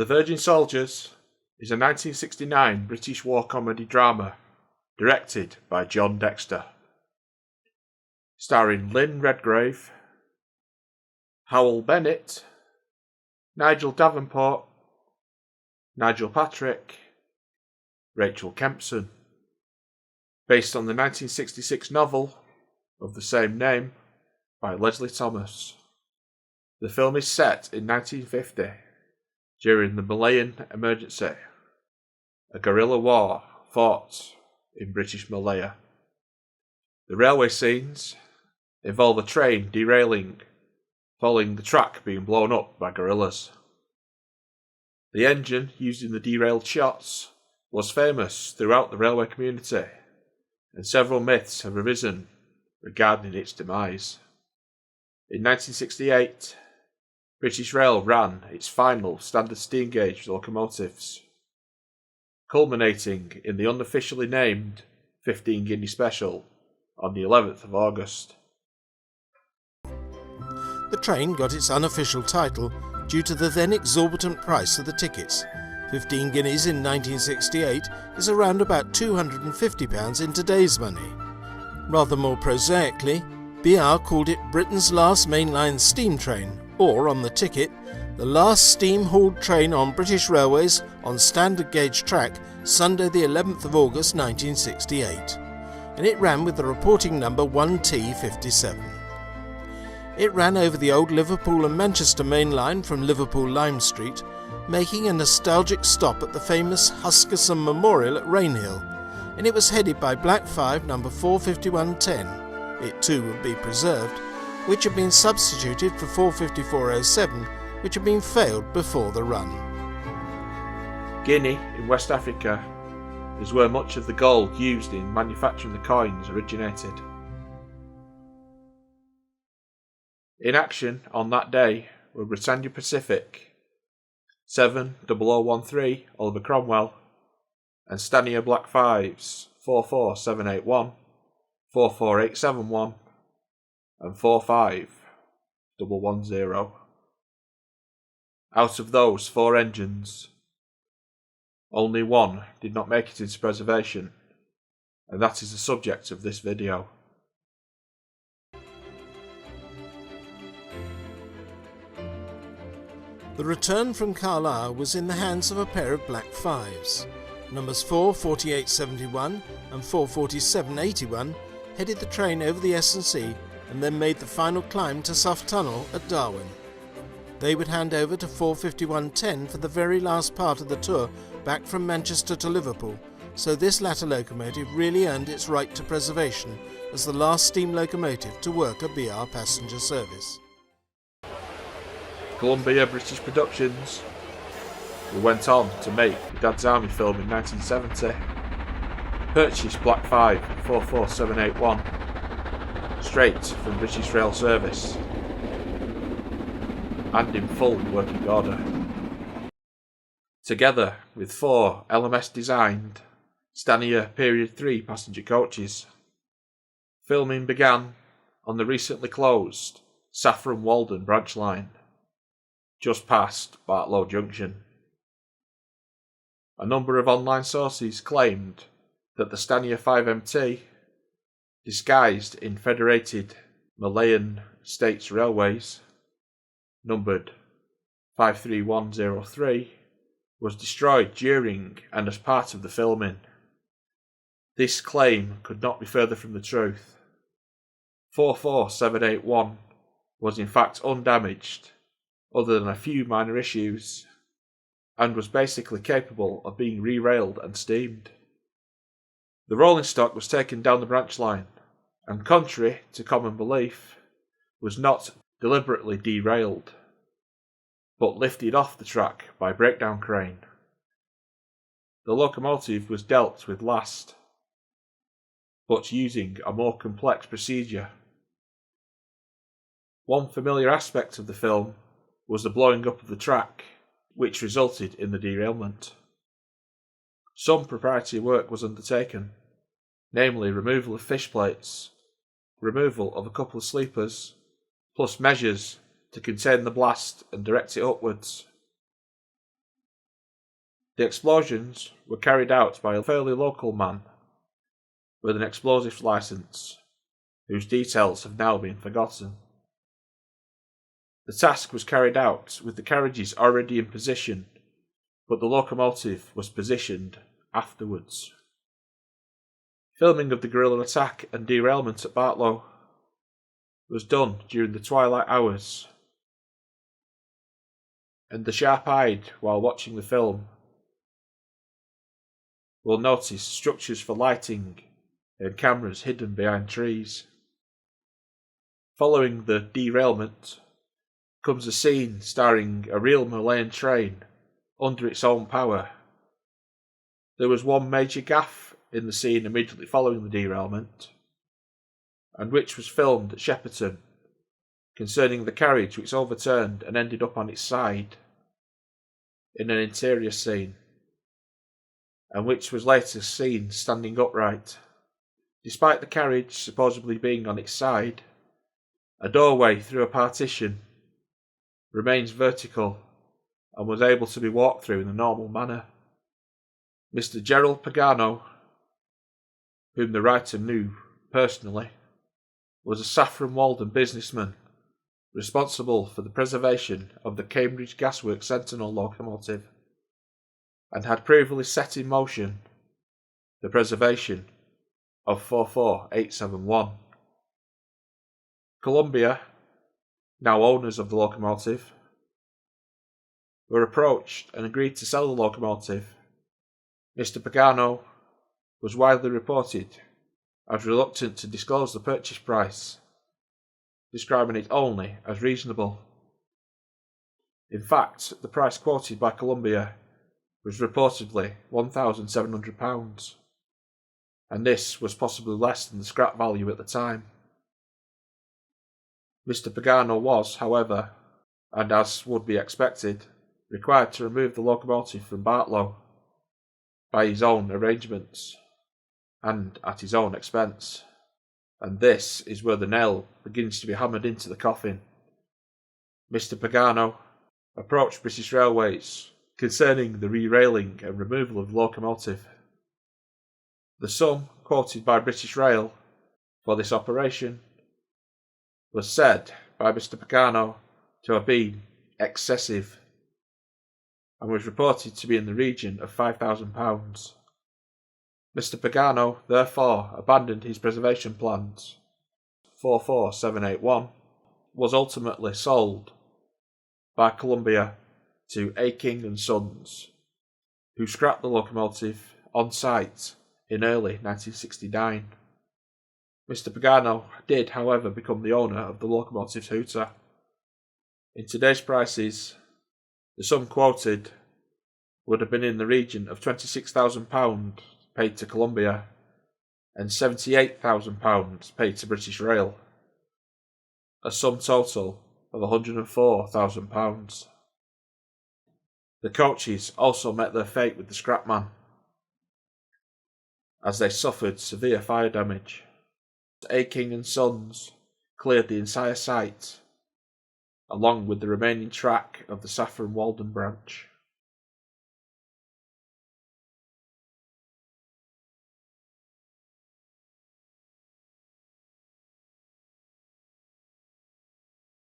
The Virgin Soldiers is a 1969 British war comedy drama directed by John Dexter, starring Lynn Redgrave, Hywel Bennett, Nigel Davenport, Nigel Patrick, Rachel Kempson, based on the 1966 novel of the same name by Leslie Thomas. The film is set in 1950 during the Malayan Emergency, a guerrilla war fought in British Malaya. The railway scenes involve a train derailing following the track being blown up by guerrillas. The engine used in the derailed shots was famous throughout the railway community, and several myths have arisen regarding its demise. In 1968, British Rail ran its final standard steam gauge locomotives, culminating in the unofficially named 15 Guinea Special on the 11th of August. The train got its unofficial title due to the then exorbitant price of the tickets. 15 guineas in 1968 is around about £250 in today's money. Rather more prosaically, BR called it Britain's last mainline steam train, or, on the ticket, the last steam-hauled train on British Railways on standard gauge track Sunday the 11th of August 1968, and it ran with the reporting number 1T57. It ran over the old Liverpool and Manchester main line from Liverpool Lime Street, making a nostalgic stop at the famous Huskisson Memorial at Rainhill, and it was headed by Black 5 number 45110, it too would be preserved, which had been substituted for 45407, which had been failed before the run. Guinea in West Africa is where much of the gold used in manufacturing the coins originated. In action on that day were Britannia Pacific, 70013 Oliver Cromwell, and Stania Black 5s 44781, 44871, and 45110. Out of those 4 engines, only one did not make it into preservation, and that is the subject of this video. The return from Carlisle was in the hands of a pair of Black 5s. Numbers 44871 and 44781 headed the train over the S&C and then made the final climb to Soft Tunnel at Darwin. They would hand over to 45110 for the very last part of the tour back from Manchester to Liverpool, so this latter locomotive really earned its right to preservation as the last steam locomotive to work a BR passenger service. Columbia British Productions, who went on to make the Dad's Army film in 1970, purchased Black 5 44781 straight from British Rail Service and in full working order. Together with 4 LMS designed Stania Period 3 passenger coaches, filming began on the recently closed Saffron Walden branch line, just past Bartlow Junction. A number of online sources claimed that the Stania 5MT, disguised in Federated Malayan States Railways, numbered 53103, was destroyed during and as part of the filming. This claim could not be further from the truth. 44781 was in fact undamaged, other than a few minor issues, and was basically capable of being re-railed and steamed. The rolling stock was taken down the branch line, and contrary to common belief, was not deliberately derailed, but lifted off the track by breakdown crane. The locomotive was dealt with last, but using a more complex procedure. One familiar aspect of the film was the blowing up of the track, which resulted in the derailment. Some preparatory work was undertaken, namely removal of fish plates, removal of a couple of sleepers, plus measures to contain the blast and direct it upwards. The explosions were carried out by a fairly local man with an explosives licence, whose details have now been forgotten. The task was carried out with the carriages already in position, but the locomotive was positioned afterwards. Filming of the guerrilla attack and derailment at Bartlow was done during the twilight hours, and the sharp-eyed, while watching the film, will notice structures for lighting and cameras hidden behind trees. Following the derailment comes a scene starring a real Malayan train under its own power. There was one major gaffe in the scene immediately following the derailment, and which was filmed at Shepperton, concerning the carriage which overturned and ended up on its side in an interior scene, and which was later seen standing upright. Despite the carriage supposedly being on its side, a doorway through a partition remains vertical and was able to be walked through in a normal manner. Mr. Gerald Pagano, whom the writer knew personally, was a Saffron Walden businessman responsible for the preservation of the Cambridge Gasworks Sentinel locomotive, and had previously set in motion the preservation of 44871. Columbia, now owners of the locomotive, were approached and agreed to sell the locomotive. Mr. Pagano was widely reported as reluctant to disclose the purchase price, describing it only as reasonable. In fact, the price quoted by Columbia was reportedly £1,700, and this was possibly less than the scrap value at the time. Mr. Pagano was, however, and as would be expected, required to remove the locomotive from Bartlow by his own arrangements and at his own expense. And this is where the nail begins to be hammered into the coffin. Mr. Pagano approached British Railways concerning the re-railing and removal of the locomotive. The sum quoted by British Rail for this operation was said by Mr. Pagano to have been excessive, and was reported to be in the region of £5,000. Mr. Pagano therefore abandoned his preservation plans. 44781 was ultimately sold by Columbia to Aking and Sons, who scrapped the locomotive on site in early 1969. Mr. Pagano did, however, become the owner of the locomotive's hooter. In today's prices, the sum quoted would have been in the region of £26,000 paid to Columbia and £78,000 paid to British Rail, a sum total of £104,000. The coaches also met their fate with the scrapman, as they suffered severe fire damage. Aking and Sons cleared the entire site, along with the remaining track of the Saffron Walden branch.